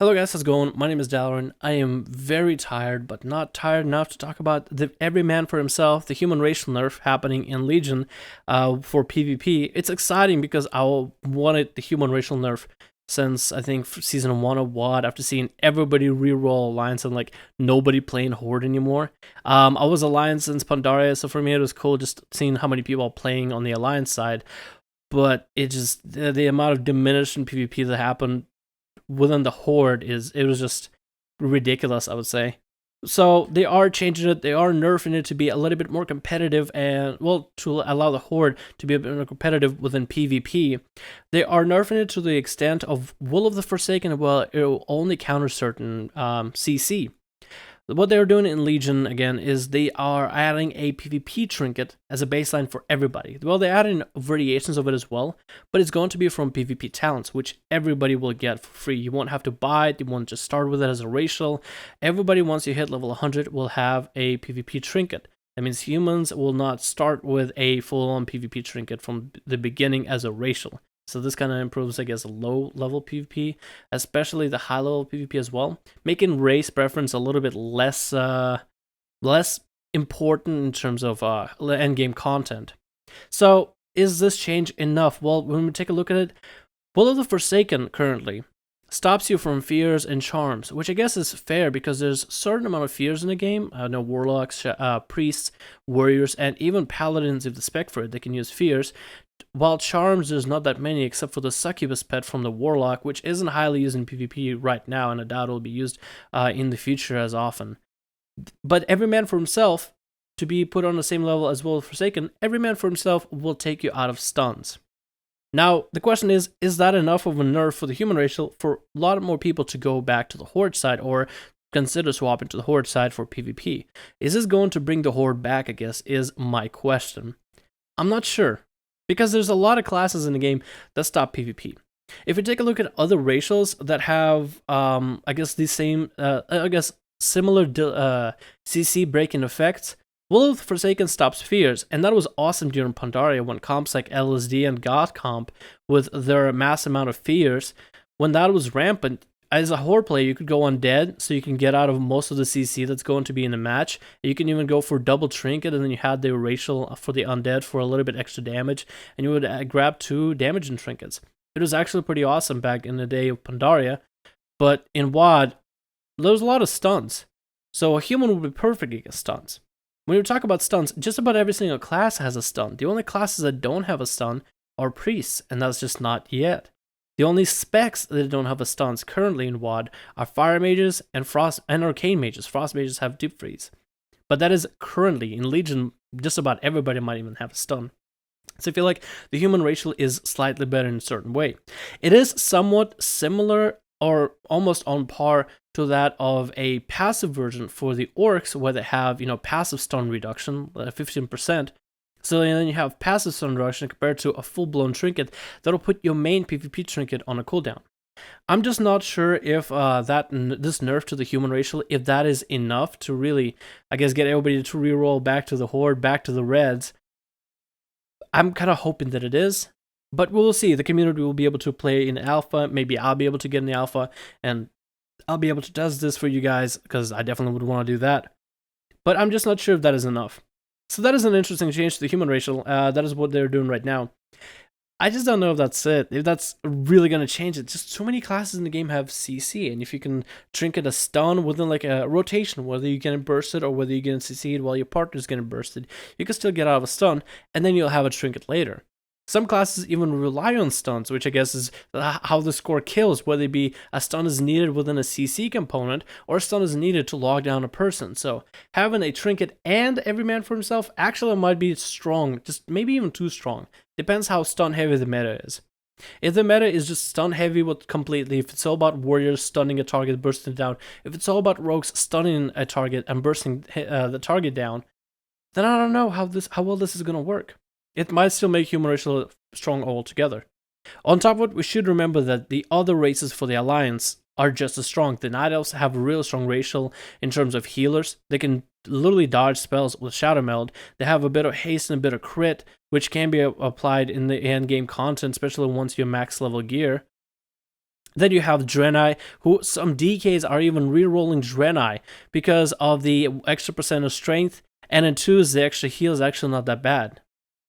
Hello guys, how's it going? My name is Dalaran. I am very tired, but not tired enough to talk about the every man for himself, the human racial nerf happening in Legion for PvP. It's exciting because I wanted the human racial nerf since I think season 1 of WoD, after seeing everybody reroll Alliance and like nobody playing Horde anymore. I was Alliance since Pandaria, so for me it was cool just seeing how many people are playing on the Alliance side. But it just, the amount of diminution PvP that happened within the Horde it was just ridiculous, I would say. So they are changing it, they are nerfing it to be a little bit more competitive, and well, to allow the Horde to be a bit more competitive within PvP. They are nerfing it to the extent of Will of the Forsaken. Well, it will only counter certain CC. What they're doing in Legion, again, is they are adding a PvP trinket as a baseline for everybody. Well, they're adding variations of it as well, but it's going to be from PvP talents, which everybody will get for free. You won't have to buy it, you won't just start with it as a racial. Everybody, once you hit level 100, will have a PvP trinket. That means humans will not start with a full-on PvP trinket from the beginning as a racial. So this kind of improves, I guess, low-level PvP, especially the high-level PvP as well, making race preference a little bit less important in terms of endgame content. So is this change enough? Well, when we take a look at it, Will of the Forsaken currently stops you from fears and charms, which I guess is fair because there's a certain amount of fears in the game. I know warlocks, priests, warriors, and even paladins, if they spec for it, they can use fears. While charms, there's not that many except for the succubus pet from the warlock, which isn't highly used in PvP right now, and I doubt it will be used in the future as often. But every man for himself, to be put on the same level as Will of the Forsaken, every man for himself will take you out of stuns. Now, the question is that enough of a nerf for the human racial for a lot more people to go back to the Horde side or consider swapping to the Horde side for PvP? Is this going to bring the Horde back, I guess, is my question. I'm not sure, because there's a lot of classes in the game that stop PvP. If you take a look at other racials that have, I guess, the same, similar CC breaking effects, Will of the Forsaken stops fears, and that was awesome during Pandaria when comps like LSD and God comp, with their mass amount of fears, when that was rampant. As a Horde player, you could go undead, so you can get out of most of the CC that's going to be in the match. You can even go for double trinket, and then you had the racial for the undead for a little bit extra damage, and you would grab 2 damaging trinkets. It was actually pretty awesome back in the day of Pandaria, but in WoD, there was a lot of stuns, so a human would be perfect against stuns. When you talk about stuns, just about every single class has a stun. The only classes that don't have a stun are priests, and that's just not yet. The only specs that don't have a stuns currently in WoD are fire mages and frost and arcane mages. Frost mages have deep freeze, but that is currently in Legion. Just about everybody might even have a stun. So I feel like the human racial is slightly better in a certain way. It is somewhat similar or almost on par to that of a passive version for the orcs, where they have, passive stun reduction, 15%. So then you have passive stun reduction compared to a full-blown trinket that'll put your main PvP trinket on a cooldown. I'm just not sure if this nerf to the human racial, if that is enough to really, I guess, get everybody to reroll back to the Horde, back to the Reds. I'm kind of hoping that it is, but we'll see. The community will be able to play in alpha. Maybe I'll be able to get in the alpha, and I'll be able to test this for you guys, because I definitely would want to do that. But I'm just not sure if that is enough. So that is an interesting change to the human racial. That is what they're doing right now. I just don't know if that's it, if that's really going to change it. Just too many classes in the game have CC, and if you can trinket a stun within like a rotation, whether you get bursted or whether you get CC'd while your partner's getting bursted, you can still get out of a stun, and then you'll have a trinket later. Some classes even rely on stuns, which I guess is how the score kills, whether it be a stun is needed within a CC component or a stun is needed to log down a person. So having a trinket and every man for himself actually might be strong, just maybe even too strong. Depends how stun heavy the meta is. If the meta is just stun heavy with completely, if it's all about warriors stunning a target, bursting it down, if it's all about rogues stunning a target and bursting the target down, then I don't know how well this is going to work. It might still make human racial strong altogether. On top of it, we should remember that the other races for the Alliance are just as strong. The Night Elves have a real strong racial in terms of healers. They can literally dodge spells with Shadow Meld. They have a bit of haste and a bit of crit, which can be applied in the end game content, especially once you max level gear. Then you have Draenei, who some DKs are even re-rolling Draenei because of the extra percent of strength, and in 2s the extra heal is actually not that bad.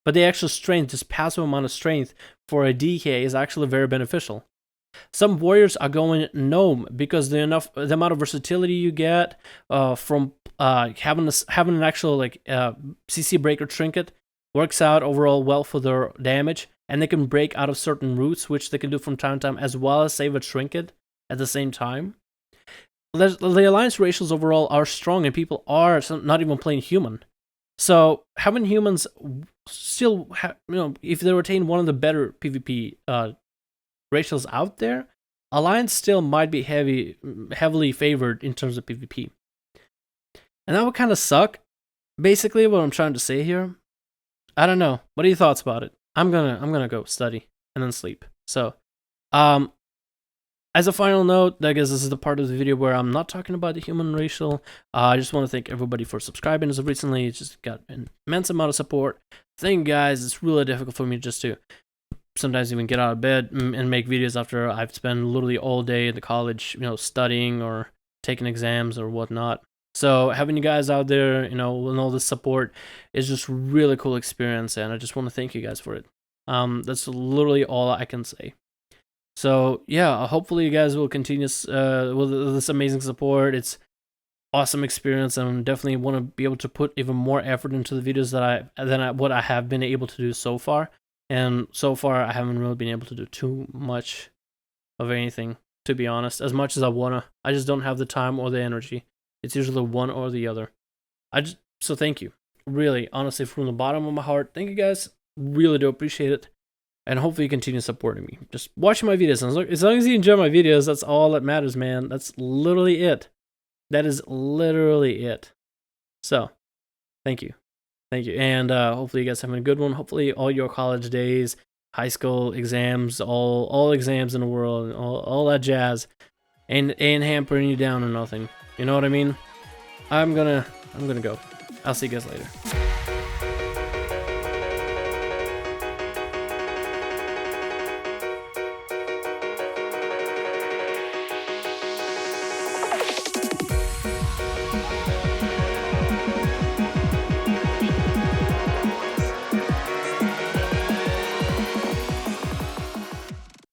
But the extra strength, this passive amount of strength for a DK is actually very beneficial. Some warriors are going gnome because the amount of versatility you get from having an actual like CC breaker trinket works out overall well for their damage, and they can break out of certain routes, which they can do from time to time, as well as save a trinket at the same time. The alliance ratios overall are strong, and people are not even playing human. So having humans still, if they retain one of the better PvP ratios out there, alliance still might be heavily favored in terms of PvP, and that would kind of suck. Basically, what I'm trying to say here, I don't know. What are your thoughts about it? I'm gonna go study and then sleep. So, as a final note, I guess this is the part of the video where I'm not talking about the human racial. I just want to thank everybody for subscribing as of recently. It's just got an immense amount of support. Thank you guys. It's really difficult for me just to sometimes even get out of bed and make videos after I've spent literally all day at the college, studying or taking exams or whatnot. So having you guys out there, and all this support is just really cool experience, and I just want to thank you guys for it. That's literally all I can say. So yeah, hopefully you guys will continue with this amazing support. It's awesome experience, and definitely want to be able to put even more effort into the videos than what I have been able to do so far. And so far, I haven't really been able to do too much of anything, to be honest. As much as I wanna, I just don't have the time or the energy. It's usually one or the other. So thank you, really, honestly, from the bottom of my heart. Thank you guys, really do appreciate it, and hopefully you continue supporting me. Just watching my videos, and as long as you enjoy my videos, that's all that matters, man. That's literally it. That is literally it. So, thank you. Thank you, and hopefully you guys having a good one. Hopefully all your college days, high school exams, all exams in the world, all that jazz, ain't hampering you down or nothing. You know what I mean? I'm gonna go. I'll see you guys later.